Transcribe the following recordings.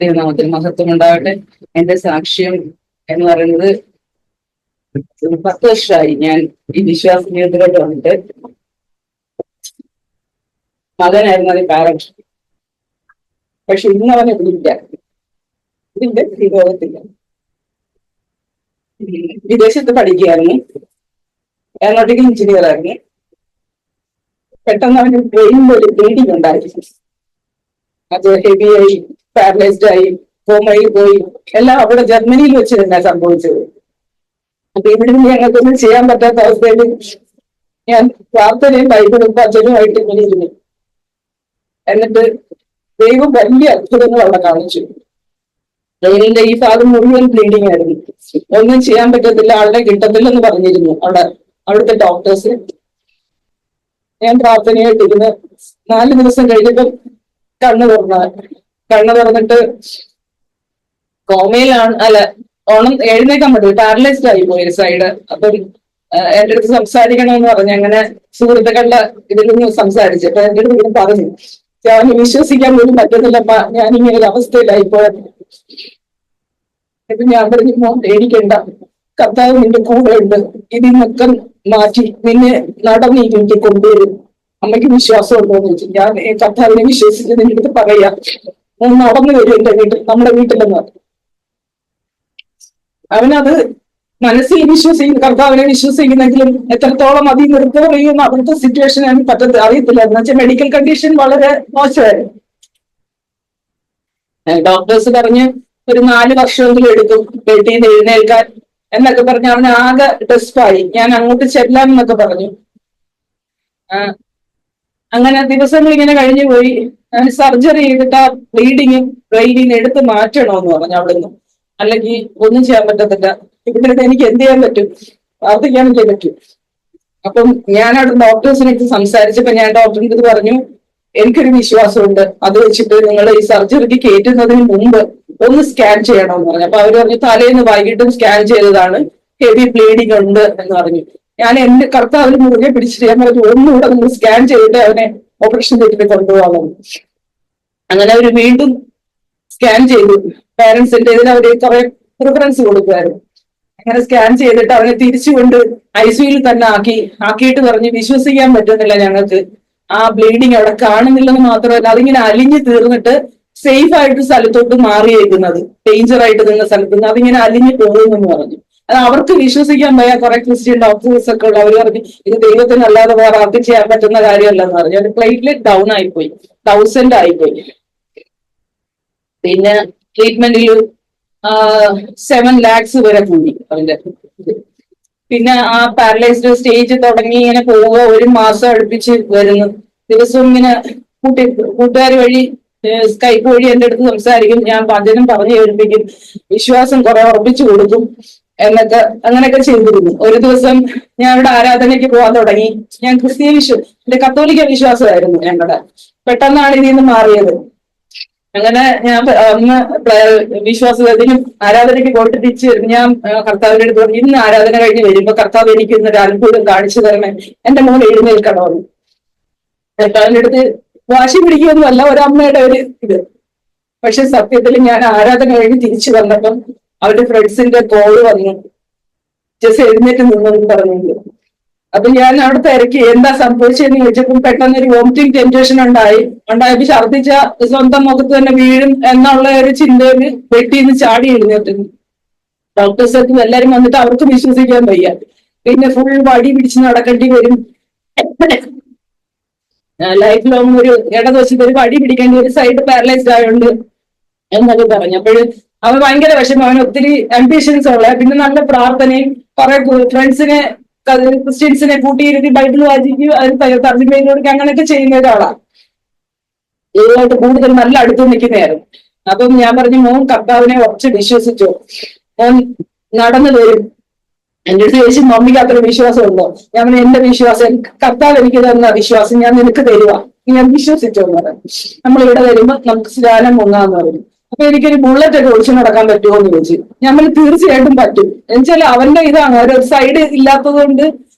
ദൈവനാമത്തിന് മഹത്വം ഉണ്ടാകട്ടെ. എന്റെ സാക്ഷ്യം എന്ന് പറയുന്നത് 10 വർഷമായി ഞാൻ ഈ വിശ്വാസ ജീവിതത്തിലോട്ട് വന്നിട്ട്. മകനായിരുന്നു അതിന് കാരണം. പക്ഷെ ഇന്ന് അവനെ ഇതില്ല, ഇതിന്റെ വിരോധത്തില്ല. വിദേശത്ത് പഠിക്കുകയായിരുന്നു, എയറോനോട്ടിക്കൽ എഞ്ചിനീയർ ആയിരുന്നു. പെട്ടെന്ന് അവന് ബ്രെയിനിൽ ഒരു ബ്ലീഡിങ് ഉണ്ടായി. അത് ഹെവിയായി, പാരലൈസ്ഡ് ആയി, കോമയിൽ പോയി. എല്ലാം അവിടെ ജർമ്മനിയിൽ വെച്ച് തന്നെ സംഭവിച്ചത്. അപ്പൊ ഇവിടെ നിന്ന് ഞങ്ങൾക്കൊന്നും ചെയ്യാൻ പറ്റാത്ത അവസ്ഥയിൽ ഞാൻ പ്രാർത്ഥനയും ബൈബിളും വചനവുമായിട്ട് ഇങ്ങനെ ഇരുന്നു. എന്നിട്ട് ദൈവം വലിയ അത്ഭുതങ്ങൾ അവിടെ കാണിച്ചു. ബ്രെയിനിന്റെ ഈ ഭാഗം മുഴുവൻ ബ്ലീഡിങ് ആയിരുന്നു. ഒന്നും ചെയ്യാൻ പറ്റത്തില്ല, ആളുടെ കിട്ടത്തില്ലെന്ന് പറഞ്ഞിരുന്നു അവിടുത്തെ ഡോക്ടേഴ്സ്. ഞാൻ പ്രാർത്ഥനയായിട്ടിരുന്ന് 4 ദിവസം കഴിഞ്ഞപ്പം കണ്ണു തുറന്നിട്ട് കോമയിലാണ്, അല്ല എഴുന്നേക്കാൻ പറ്റില്ല, പാരലൈസ്ഡ് ആയി പോയി സൈഡ്. അപ്പം എന്റെ അടുത്ത് സംസാരിക്കണമെന്ന് പറഞ്ഞു. അങ്ങനെ സുഹൃത്തുക്കളുടെ ഇതിൽ നിന്ന് സംസാരിച്ചു. അപ്പൊ എന്റെ അടുത്ത് ഇങ്ങനെ പറഞ്ഞു, ഞാൻ വിശ്വസിക്കാൻ പോലും പറ്റുന്നില്ലപ്പ, ഞാനിങ്ങനെ ഒരു അവസ്ഥയിലായിപ്പോയത്. ഇപ്പൊ ഞാൻ പറഞ്ഞു, പേടിക്കണ്ട, കർത്താവ് നിന്റെ കൂടെ ഉണ്ട്, ഇതിൽ നിന്നൊക്കെ മാറ്റി നിന്നെ നടന്ന് ഈ വീട്ടിൽ കൊണ്ടുവരും. അമ്മയ്ക്ക് വിശ്വാസം ഉണ്ടോ എന്ന് ചോദിച്ചു. ഞാൻ കർത്താവിനെ വിശ്വസിച്ച് നിന്റെ അടുത്ത് പറയാം, നടന്നു വരും എന്റെ വീട്ടിൽ, നമ്മുടെ വീട്ടിലെന്ന്. അവനത് മനസ്സിൽ വിശ്വസിക്കുന്നു, കർത്താവിനെ വിശ്വസിക്കുന്നെങ്കിലും എത്രത്തോളം അതിൽ റിക്കവർ ചെയ്യുന്ന അവിടുത്തെ സിറ്റുവേഷൻ അവന് അറിയത്തില്ല. എന്ന് വെച്ചാൽ മെഡിക്കൽ കണ്ടീഷൻ വളരെ മോശമായിരുന്നു. ഡോക്ടേഴ്സ് പറഞ്ഞ് ഒരു 4 വർഷമെങ്കിലും എടുക്കും വീട്ടിൽ നിന്ന് എഴുന്നേൽക്കാൻ എന്നൊക്കെ പറഞ്ഞ് അവന് ആകെ ഡെസ്പായി. ഞാൻ അങ്ങോട്ട് ചെല്ലാം എന്നൊക്കെ പറഞ്ഞു. അങ്ങനെ ദിവസങ്ങൾ ഇങ്ങനെ കഴിഞ്ഞു പോയി. സർജറി ചെയ്തിട്ട് ആ ബ്ലീഡിങ് ബ്രെയിനിൽ നിന്ന് എടുത്ത് മാറ്റണമെന്ന് പറഞ്ഞു അവിടുന്ന്, അല്ലെങ്കിൽ ഒന്നും ചെയ്യാൻ പറ്റത്തില്ല. ഇവിടെ എനിക്ക് എന്ത് ചെയ്യാൻ പറ്റും, പ്രാർത്ഥിക്കാനല്ലേ പറ്റും. അപ്പം ഞാൻ അവിടെ ഡോക്ടേഴ്സിനെ സംസാരിച്ചപ്പോ ഞാൻ ഡോക്ടറിന്റെ അടുത്ത് പറഞ്ഞു, എനിക്കൊരു വിശ്വാസമുണ്ട്, അത് വെച്ചിട്ട് നിങ്ങൾ ഈ സർജറിക്ക് കയറ്റുന്നതിന് മുമ്പ് ഒന്ന് സ്കാൻ ചെയ്യണമെന്ന് പറഞ്ഞു. അപ്പൊ അവര് പറഞ്ഞു, തലേന്ന് വൈകിട്ടും സ്കാൻ ചെയ്തതാണ്, ഹെവി ബ്ലീഡിങ് ഉണ്ട് എന്ന് പറഞ്ഞു. ഞാൻ എന്റെ കർത്താവിന് മുറുകെ പിടിച്ചിട്ട് ഞാൻ പറഞ്ഞു, ഒന്നുകൂടെ നമ്മൾ സ്കാൻ ചെയ്തിട്ട് അവനെ ഓപ്പറേഷൻ തിയേറ്ററിൽ കൊണ്ടുപോകാൻ. അങ്ങനെ അവര് വീണ്ടും സ്കാൻ ചെയ്തു. പാരന്റ്സിന്റെ ഇതിൽ അവര് കുറെ പ്രിഫറൻസ് കൊടുക്കുമായിരുന്നു. അങ്ങനെ സ്കാൻ ചെയ്തിട്ട് അവനെ തിരിച്ചുകൊണ്ട് ICUയിൽ തന്നെ ആക്കിയിട്ട് പറഞ്ഞു, വിശ്വസിക്കാൻ പറ്റുന്നില്ല ഞങ്ങൾക്ക്, ആ ബ്ലീഡിങ് അവിടെ കാണുന്നില്ലെന്ന് മാത്രമല്ല, അതിങ്ങനെ അലിഞ്ഞു തീർന്നിട്ട് സേഫ് ആയിട്ട് സ്ഥലത്തോട്ട് മാറിയേക്കുന്നത്, ഡേഞ്ചർ ആയിട്ട് നിന്ന സ്ഥലത്ത് നിന്ന് അതിങ്ങനെ അലിഞ്ഞു പോകുമെന്ന് പറഞ്ഞു. അത് അവർക്ക് വിശ്വസിക്കാൻ പോയ കുറെ ക്രിസ്ത്യൻ ഡോക്ടേഴ്സ് ഒക്കെ ഉള്ള അവർ പറഞ്ഞു, ഇത് ദൈവത്തിനല്ലാതെ വേറെ ആർക്കും ചെയ്യാൻ പറ്റുന്ന കാര്യമല്ലെന്ന് പറഞ്ഞു. അത് പ്ലേറ്റ്ലെറ്റ് ഡൗൺ ആയിപ്പോയി, 1000 ആയിപ്പോയി. പിന്നെ ട്രീറ്റ്മെന്റിൽ 7 lakhs വരെ കൂടി അവന്റെ. പിന്നെ ആ പാരലൈസ്ഡ് സ്റ്റേജ് തുടങ്ങി ഇങ്ങനെ പോവുക, 1 മാസം അടുപ്പിച്ച് വരുന്നു. ദിവസവും ഇങ്ങനെ കൂട്ടുകാർ വഴി സ്കൈപ്പ് വഴി എന്റെ അടുത്ത് സംസാരിക്കും, ഞാൻ വചനം പറഞ്ഞു കേൾപ്പിക്കും, വിശ്വാസം കുറെ ഉറപ്പിച്ചു കൊടുക്കും എന്നൊക്കെ അങ്ങനെയൊക്കെ ചെയ്തിരുന്നു. ഒരു ദിവസം ഞാൻ ഇവിടെ ആരാധനയ്ക്ക് പോകാൻ തുടങ്ങി. ഞാൻ എന്റെ കത്തോലിക്ക വിശ്വാസമായിരുന്നു ഞങ്ങളുടെ. പെട്ടെന്നാണ് ഇതിൽ നിന്ന് മാറിയത്. അങ്ങനെ ഞാൻ അന്ന് വിശ്വാസത്തിനും ആരാധനയ്ക്ക് പോയിട്ട് തിരിച്ചു വരും. ഞാൻ കർത്താവിന്റെ അടുത്ത് പറഞ്ഞു, ഇന്ന് ആരാധന കഴിഞ്ഞ് വരുമ്പോ കർത്താവ് എനിക്ക് ഇന്നൊരു അത്ഭുതം കാണിച്ചു തരണേ, എന്റെ മോൻ എഴുന്നേൽക്കണമെന്ന്. കർത്താവിന്റെ അടുത്ത് വാശി പിടിക്കുകയൊന്നുമല്ല, ഒരമ്മയുടെ ഒരു ഇത്. പക്ഷെ സത്യത്തിൽ ഞാൻ ആരാധന കഴിഞ്ഞ് തിരിച്ചു വന്നപ്പം അവരുടെ ഫ്രണ്ട്സിന്റെ കോള് വന്നു, ജസ്റ്റ് എഴുന്നേറ്റ് നിന്നെന്ന് പറഞ്ഞു. അപ്പൊ ഞാൻ അവിടെ തിരക്കി എന്താ സംഭവിച്ചതെന്ന് ചോദിച്ചപ്പോൾ പെട്ടെന്ന് ഒരു വോമിറ്റിംഗ് ടെൻറ്റേഷൻ ഉണ്ടായപ്പോ ഛർദ്ദിച്ച സ്വന്തം മുഖത്ത് തന്നെ വീഴും എന്നുള്ള ഒരു ചിന്തയില് വെട്ടിന്ന് ചാടി എഴുന്നേറ്റുന്നു. ഡോക്ടേഴ്സൊക്കെ എല്ലാരും വന്നിട്ട് അവർക്ക് വിശ്വസിക്കാൻ വയ്യ. പിന്നെ ഫുൾ വടി പിടിച്ച് നടക്കേണ്ടി വരും, ലൈഫ് ലോങ് ഒരു ഇടതുവശത്ത് ഒരു വടി പിടിക്കേണ്ടി, ഒരു സൈഡ് പാരലൈസ്ഡ് ആയതുകൊണ്ട് എന്നൊക്കെ പറഞ്ഞു. അപ്പോൾ അവൻ ഭയങ്കര വിഷമം, അവൻ ഒത്തിരി അംബിഷൻസ് ഉള്ള, പിന്നെ നല്ല പ്രാർത്ഥനയും കുറെ ഫ്രണ്ട്സിനെ ക്രിസ്ത്യൻസിനെ കൂട്ടിയിരുത്തി ബൈബിൾ വായിക്കും, അതിന് തർജ്ജമ ചെയ്ത് കൊടുക്കുക, അങ്ങനെയൊക്കെ ചെയ്യുന്ന ഒരാളാണ്. ദൈവമായിട്ട് കൂടുതൽ നല്ല അടുത്ത് നിൽക്കുന്നതായിരുന്നു. അപ്പം ഞാൻ പറഞ്ഞു, മോൻ കർത്താവിനെ ഉറച്ച് വിശ്വസിച്ചോ, മോൻ നടന്നു വരും. എന്റെ അടുത്ത് ചോദിച്ചു, മമ്മിക്ക് അത്ര വിശ്വാസം ഉണ്ടോ? ഞാൻ പറഞ്ഞു, എന്റെ വിശ്വാസം, കർത്താവ് എനിക്ക് തന്ന വിശ്വാസം ഞാൻ നിനക്ക് തരുക, ഞാൻ വിശ്വസിച്ചോ എന്ന് പറഞ്ഞു. നമ്മളിവിടെ വരുമ്പോ നമുക്ക് സ്നാനം മുങ്ങാന്ന് പറഞ്ഞു. അപ്പൊ എനിക്കൊരു ബുള്ളറ്റ് ഒക്കെ ഒഴിച്ചു നടക്കാൻ പറ്റുമോ എന്ന് ചോദിച്ചു. നമ്മൾ തീർച്ചയായിട്ടും പറ്റും. എന്നുവെച്ചാൽ അവന്റെ ഇതാണ്, ഒരു സൈഡ് ഇല്ലാത്തത് കൊണ്ട്.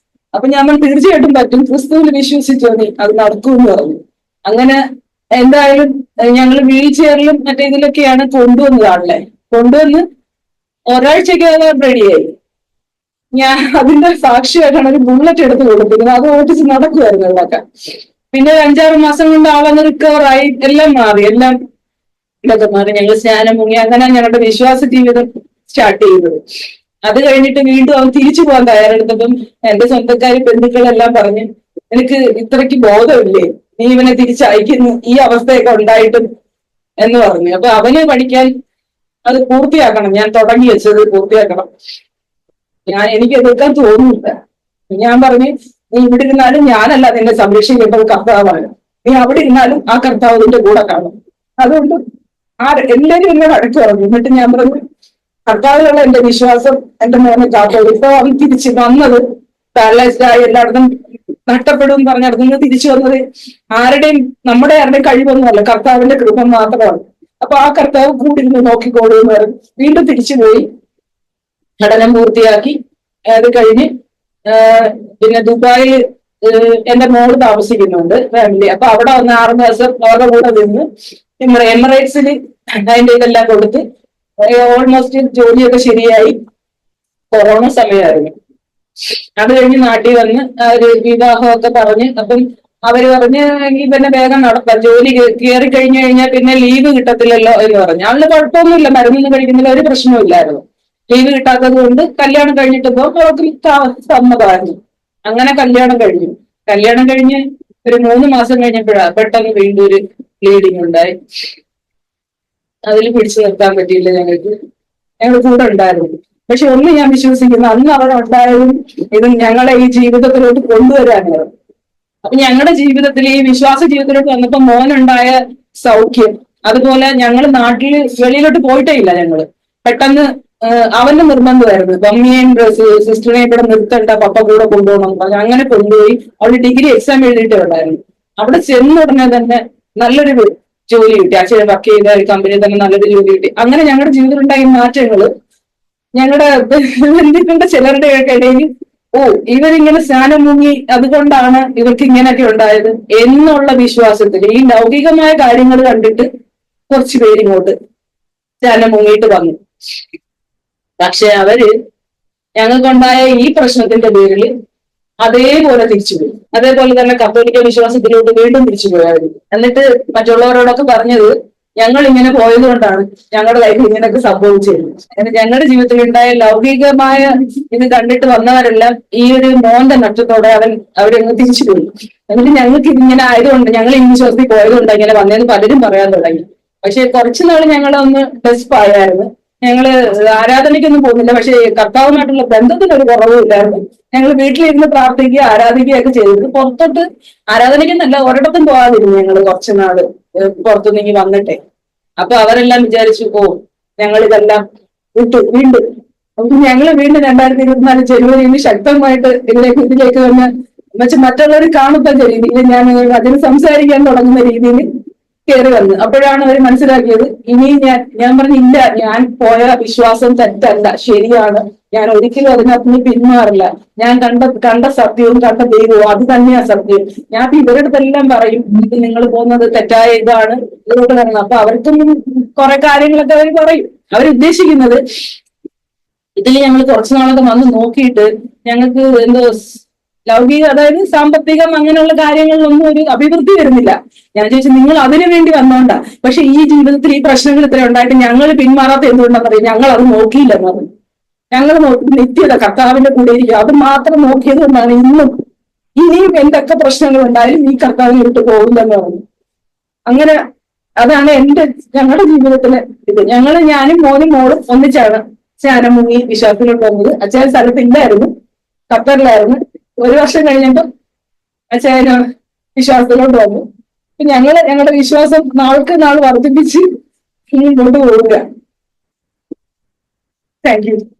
അപ്പൊ നമ്മൾ തീർച്ചയായിട്ടും പറ്റും, ക്രിസ്തുവിൽ വിശ്വസിച്ചോ നീ, അത് നടക്കുമെന്ന് പറഞ്ഞു. അങ്ങനെ എന്തായാലും ഞങ്ങൾ വീൽ ചെയറിലും മറ്റേ ഇതിലൊക്കെയാണ് കൊണ്ടുവന്നത് ആളെ. കൊണ്ടുവന്ന് ഒരാഴ്ചക്കകം റെഡിയായി. ഞാൻ അതിന്റെ സാക്ഷിയായിട്ടാണ് ഒരു ബുള്ളറ്റ് എടുത്ത് കൊടുത്തിരുന്നത്. അത് ഓടിച്ച് നടക്കുമായിരുന്നു ഇവിടെയൊക്കെ. പിന്നെ ഒരു 5-6 മാസം കൊണ്ട് ആളങ്ങ് റിക്കവറായി, എല്ലാം മാറി, എല്ലാം ഇതൊക്കെ മാറി. ഞങ്ങൾ സ്നാനം മുങ്ങി, അങ്ങനെ ഞങ്ങളുടെ വിശ്വാസ ജീവിതം സ്റ്റാർട്ട് ചെയ്തത്. അത് കഴിഞ്ഞിട്ട് വീണ്ടും അവൻ തിരിച്ചു പോകാൻ തയ്യാറെടുത്തപ്പം എന്റെ സ്വന്തക്കാരി ബന്ധുക്കളെല്ലാം പറഞ്ഞ്, എനിക്ക് ഇത്രയ്ക്ക് ബോധമില്ലേ, നീ ഇവനെ തിരിച്ചയക്കുന്നു ഈ അവസ്ഥയൊക്കെ ഉണ്ടായിട്ടും എന്ന് പറഞ്ഞു. അപ്പൊ അവന് പഠിക്കാൻ അത് പൂർത്തിയാക്കണം, ഞാൻ തുടങ്ങി വെച്ചത് പൂർത്തിയാക്കണം. എനിക്ക് എതിർക്കാൻ തോന്നുന്നില്ല. ഞാൻ പറഞ്ഞു, നീ ഇവിടെ ഇരുന്നാലും ഞാനല്ല നിന്നെ സംരക്ഷിക്കേണ്ടത്, കർത്താവാണ്. നീ അവിടെ ഇരുന്നാലും ആ കർത്താവ് നിന്റെ കൂടെ കാണും. അതുകൊണ്ട് എല്ലാവരും എന്നെ വഴക്ക് പറഞ്ഞു. എന്നിട്ട് ഞാൻ പറഞ്ഞു, കർത്താവിലുള്ള എന്റെ വിശ്വാസം എന്റെ മോനെ കാത്തോളൂ. ഇപ്പൊ അവൻ തിരിച്ച് വന്നത് പാരലൈസ്ഡ് ആയി എല്ലായിടത്തും നഷ്ടപ്പെടും പറഞ്ഞിടത്തുനിന്ന് തിരിച്ചു വന്നത് നമ്മുടെ ആരുടെയും കഴിവൊന്നുമല്ല, കർത്താവിന്റെ കൃപ മാത്രമാണ്. അപ്പൊ ആ കർത്താവ് കൂടിരുന്ന് നോക്കിക്കോളൂ എന്ന് പറഞ്ഞു. വീണ്ടും തിരിച്ചുപോയി പഠനം പൂർത്തിയാക്കി. അത് കഴിഞ്ഞ് പിന്നെ ദുബായിൽ എന്റെ മോള് താമസിക്കുന്നുണ്ട്, ഫാമിലി. അപ്പൊ അവിടെ വന്ന് 6 മാസം അവരുടെ കൂടെ നിന്ന് എമിറേറ്റ്സിൽ അതിന്റെ ഇതെല്ലാം കൊടുത്ത് ഓൾമോസ്റ്റ് ജോലിയൊക്കെ ശരിയായി. കൊറോണ സമയമായിരുന്നു. അത് കഴിഞ്ഞ് നാട്ടിൽ വന്ന് ഒരു വിവാഹമൊക്കെ പറഞ്ഞ്, അപ്പം അവര് പറഞ്ഞ് പിന്നെ വേഗം നടത്താം, ജോലി കയറി കഴിഞ്ഞു കഴിഞ്ഞാൽ പിന്നെ ലീവ് കിട്ടത്തില്ലല്ലോ എന്ന് പറഞ്ഞു. അതിന് കുഴപ്പമൊന്നുമില്ല, മരുന്നൊന്നും കഴിക്കുന്നില്ല, ഒരു പ്രശ്നമില്ലായിരുന്നു. ലീവ് കിട്ടാത്തത് കൊണ്ട് കല്യാണം കഴിഞ്ഞിട്ടിപ്പോ അവർക്ക് സമ്മതമായിരുന്നു. അങ്ങനെ കല്യാണം കഴിഞ്ഞു. കല്യാണം കഴിഞ്ഞ് ഒരു 3 മാസം കഴിഞ്ഞപ്പോഴാണ് പെട്ടെന്ന് വീണ്ടും ഒരു ബ്ലീഡിങ് ഉണ്ടായി. അതിൽ പിടിച്ചു നിർത്താൻ പറ്റിയില്ല ഞങ്ങൾക്ക്. ഞങ്ങൾ കൂടെ ഉണ്ടായിരുന്നു. പക്ഷെ ഒന്ന് ഞാൻ വിശ്വസിക്കുന്നു, അന്ന് അവിടെ ഉണ്ടായതും ഇത് ഞങ്ങളെ ഈ ജീവിതത്തിലോട്ട് കൊണ്ടുവരാനാണ്. അപ്പൊ ഞങ്ങളുടെ ജീവിതത്തിൽ ഈ വിശ്വാസ ജീവിതത്തിലോട്ട് വന്നപ്പോ മോനുണ്ടായ സൗഖ്യം, അതുപോലെ ഞങ്ങൾ നാട്ടിൽ വെളിയിലോട്ട് പോയിട്ടേ ഇല്ല. ഞങ്ങള് പെട്ടെന്ന് അവന്റെ നിർബന്ധമായിരുന്നു, മമ്മിയെയും സിസ്റ്ററിനെയും ഇവിടെ നിർത്തണ്ട, പപ്പ കൂടെ കൊണ്ടുപോകണം പറഞ്ഞു. അങ്ങനെ കൊണ്ടുപോയി. അവള് ഡിഗ്രി എക്സാം എഴുതിയിട്ടേ ഉണ്ടായിരുന്നു. അവിടെ ചെന്ന ഉടനെ തന്നെ നല്ലൊരു ജോലി കിട്ടി. അച്ഛൻ വർക്ക് ചെയ്ത ഒരു കമ്പനിയിൽ തന്നെ നല്ലൊരു ജോലി കിട്ടി. അങ്ങനെ ഞങ്ങളുടെ ജീവിതത്തിലുണ്ടായ മാറ്റങ്ങള് ഞങ്ങളുടെ ബന്ധുക്കളുടെ ചിലരുടെ ഇടയിൽ, ഓ ഇവരിങ്ങനെ സ്നാനം മുങ്ങി അതുകൊണ്ടാണ് ഇവർക്ക് ഇങ്ങനെയൊക്കെ ഉണ്ടായത് എന്നുള്ള വിശ്വാസത്തിൽ ഈ ലൗകികമായ കാര്യങ്ങൾ കണ്ടിട്ട് കുറച്ചു പേരിങ്ങോട്ട് സ്നാനം മുങ്ങിയിട്ട് വന്നു. പക്ഷെ അവര് ഞങ്ങൾക്കുണ്ടായ ഈ പ്രശ്നത്തിന്റെ പേരിൽ അതേപോലെ തിരിച്ചുപോയി. അതേപോലെ തന്നെ കത്തോലിക്ക വിശ്വാസത്തിലോട്ട് വീണ്ടും തിരിച്ചുപോയായിരുന്നു. എന്നിട്ട് മറ്റുള്ളവരോടൊക്കെ പറഞ്ഞത്, ഞങ്ങൾ ഇങ്ങനെ പോയത് കൊണ്ടാണ് ഞങ്ങളുടെ ലൈഫിൽ ഇങ്ങനെയൊക്കെ സംഭവിച്ചത്. ഞങ്ങളുടെ ജീവിതത്തിൽ ഉണ്ടായ ലൗകികമായ ഇത് കണ്ടിട്ട് വന്നവരെല്ലാം ഈ ഒരു മോന്റെ നഷ്ടത്തോടെ അവരങ്ങ് തിരിച്ചുപോയി. എന്നിട്ട് ഞങ്ങൾക്ക് ഇതിങ്ങനെ ആയതുകൊണ്ട്, ഞങ്ങൾ ഈ വിശ്വാസത്തിൽ പോയതുകൊണ്ട് ഇങ്ങനെ വന്നതെന്ന് പലരും പറയാൻ തുടങ്ങി. പക്ഷെ കുറച്ചുനാൾ ഞങ്ങളൊന്ന് ഡെസ്പായായിരുന്നു. ഞങ്ങള് ആരാധനയ്ക്കൊന്നും പോകുന്നില്ല, പക്ഷെ കർത്താവുമായിട്ടുള്ള ബന്ധത്തിനൊരു കുറവുമില്ലായിരുന്നു. ഞങ്ങൾ വീട്ടിലിരുന്ന് പ്രാർത്ഥിക്കുക, ആരാധിക്കുകയൊക്കെ ചെയ്തിരുന്നു. പുറത്തോട്ട് ആരാധനയ്ക്കെന്നല്ല, ഒരിടത്തും പോകാതിരുന്നു ഞങ്ങള് കുറച്ചുനാള് പുറത്തുനിന്ന് വന്നിട്ടെ. അപ്പൊ അവരെല്ലാം വിചാരിച്ചു, ഓ ഞങ്ങൾ ഇതെല്ലാം വീണ്ടും ഞങ്ങള് വീണ്ടും 2024 ജനുവരിയിൽ ശക്തമായിട്ട് ഇതിലേക്ക് വന്ന് എന്നുവെച്ചാൽ മറ്റുള്ളവർ കാണത്തക്ക രീതിയിൽ ഞാൻ അതിന് സംസാരിക്കാൻ തുടങ്ങുന്ന രീതിയിൽ കയറി വന്നു. അപ്പോഴാണ് അവർ മനസ്സിലാക്കിയത്, ഇനി ഞാൻ പറഞ്ഞില്ല, ഞാൻ പോയ വിശ്വാസം തെറ്റല്ല, ശരിയാണ്, ഞാൻ ഒരിക്കലും അതിനകത്ത് നിന്ന് പിന്മാറില്ല, ഞാൻ കണ്ട സത്യവും കണ്ട ദൈവവും അത് തന്നെയാ സത്യം. ഞാൻ ഇവരുടെ അടുത്തെല്ലാം പറയും, ഇത് നിങ്ങൾ പോകുന്നത് തെറ്റായ ഇതാണ്, ഇതുകൊണ്ട് വരണം. അപ്പൊ അവർക്കും കുറെ കാര്യങ്ങളൊക്കെ അവർ പറയും. അവരുദ്ദേശിക്കുന്നത് ഇതിൽ ഞങ്ങൾ കുറച്ചു നാളൊക്കെ വന്ന് നോക്കിയിട്ട് ഞങ്ങൾക്ക് എന്തോ ലൗകിക, അതായത് സാമ്പത്തികം അങ്ങനെയുള്ള കാര്യങ്ങളിലൊന്നും ഒരു അഭിവൃദ്ധി വരുന്നില്ല. ഞാൻ ചോദിച്ചു, നിങ്ങൾ അതിനു വേണ്ടി വന്നോണ്ടാ, പക്ഷെ ഈ ജീവിതത്തിൽ ഈ പ്രശ്നങ്ങൾ ഇത്ര ഉണ്ടായിട്ട് ഞങ്ങൾ പിന്മാറാത്ത എന്തുകൊണ്ടാന്ന് പറയും, ഞങ്ങൾ അത് നോക്കിയില്ലെന്ന് പറഞ്ഞു. ഞങ്ങൾ നിത്യത കർത്താവിന്റെ കൂടെ ഇരിക്കുക, അത് മാത്രം നോക്കിയത് കൊണ്ടാണ് ഇനിയും എന്തൊക്കെ പ്രശ്നങ്ങൾ ഉണ്ടായാലും ഈ കർത്താവിനെ വിട്ട് പോകില്ലെന്ന് പറഞ്ഞു. അങ്ങനെ അതാണ് ഞങ്ങളുടെ ജീവിതത്തിലെ ഇത്. ഞാനും മോനും മോളും ഒന്നിച്ചാണ് സ്നാനം മുങ്ങി വിശ്വാസത്തിലോട്ട് വന്നത്. അച്ഛൻ സ്ഥലത്തില്ലായിരുന്നു, ഖത്തറിലായിരുന്നു. 1 വർഷം കഴിഞ്ഞപ്പോൾ അച്ഛൻ വിശ്വാസത്തിലോട്ട് വന്നു. ഞങ്ങളുടെ വിശ്വാസം നാൾക്ക് നാൾ വർദ്ധിപ്പിച്ച് മുന്നോട്ട് പോവുക. Thank you.